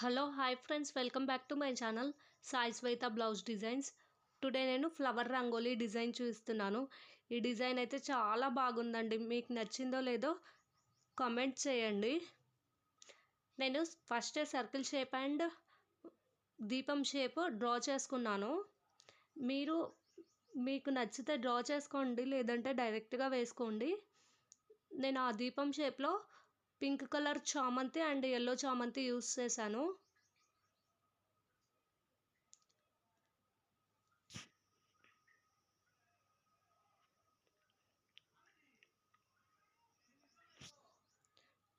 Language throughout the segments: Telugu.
Hello hi friends, welcome back to my channel Sai Shweta blouse designs. Today నేను ఫ్లవర్ రంగోలీ డిజైన్ చూపిస్తున్నాను. ఈ డిజైన్ అయితే చాలా బాగుందండి. మీకు నచ్చిందో లేదో కామెంట్ చేయండి. నేను ఫస్ట్ సర్కిల్ షేప్ అండ్ దీపం షేప్ డ్రా చేసుకున్నాను. మీకు నచ్చితే డ్రా చేసుకోండి, లేదంటే డైరెక్ట్గా వేసుకోండి. నేను ఆ దీపం షేప్లో పింక్ కలర్ చామంతి అండ్ ఎల్లో చామంతి యూస్ చేశాను.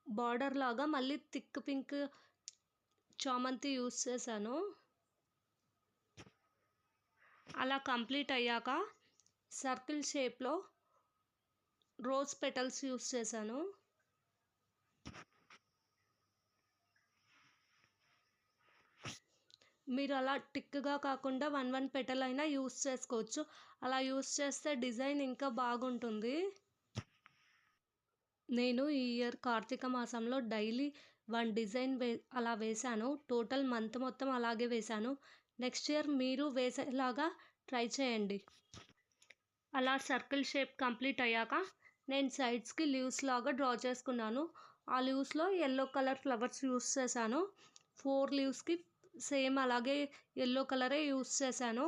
బార్డర్ లాగా మళ్ళీ థిక్ పింక్ చామంతి యూస్ చేశాను. అలా కంప్లీట్ అయ్యాక సర్కిల్ షేప్లో రోజ్ పెటల్స్ యూస్ చేశాను. మీరు అలా టిక్గా కాకుండా వన్ పెటల్ అయినా యూస్ చేసుకోవచ్చు. అలా యూస్ చేస్తే డిజైన్ ఇంకా బాగుంటుంది. నేను ఈ ఇయర్ కార్తీక మాసంలో డైలీ వన్ డిజైన్ అలా వేశాను. టోటల్ మంత్ మొత్తం అలాగే వేశాను. నెక్స్ట్ ఇయర్ మీరు వేసేలాగా ట్రై చేయండి. అలా సర్కిల్ షేప్ కంప్లీట్ అయ్యాక నేను సైడ్స్కి లీవ్స్ లాగా డ్రా చేసుకున్నాను. ఆ లీవ్స్లో ఎల్లో కలర్ ఫ్లవర్స్ యూస్ చేశాను. 4 లీవ్స్కి సేమ్ అలాగే ఎల్లో కలరే యూస్ చేశాను.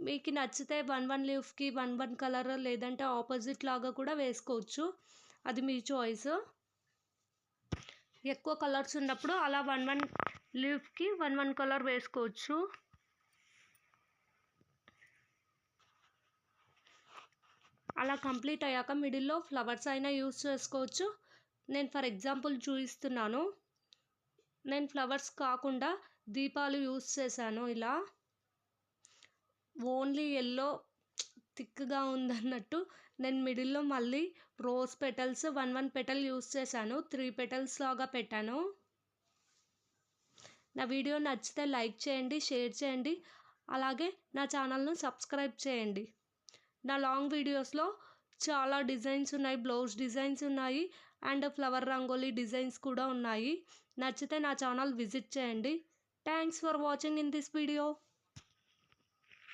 మీకు నచ్చితే వన్ లీవ్కి వన్ కలర్, లేదంటే ఆపోజిట్ లాగా కూడా వేసుకోవచ్చు. అది మీ చాయిస్. ఎక్కువ కలర్స్ ఉన్నప్పుడు అలా వన్ లీవ్కి వన్ కలర్ వేసుకోవచ్చు. అలా కంప్లీట్ అయ్యాక మిడిల్లో ఫ్లవర్స్ అయినా యూస్ చేసుకోవచ్చు. నేను ఫర్ ఎగ్జాంపుల్ చూపిస్తున్నాను. నేను ఫ్లవర్స్ కాకుండా దీపాలు యూస్ చేశాను. ఇలా ఓన్లీ ఎల్లో థిక్గా ఉందన్నట్టు నేను మిడిల్లో మళ్ళీ rose petals one petal use చేశాను. 3 పెటల్స్ లాగా పెట్టాను. నా వీడియో నచ్చితే లైక్ చేయండి, షేర్ చేయండి, అలాగే నా ఛానల్ను సబ్స్క్రైబ్ చేయండి. నా లాంగ్ వీడియోస్లో చాలా డిజైన్స్ ఉన్నాయి, బ్లౌజ్ డిజైన్స్ ఉన్నాయి అండ్ ఫ్లవర్ రంగోలీ డిజైన్స్ కూడా ఉన్నాయి. నచ్చితే నా ఛానల్ విజిట్ చేయండి. Thanks for watching in this video.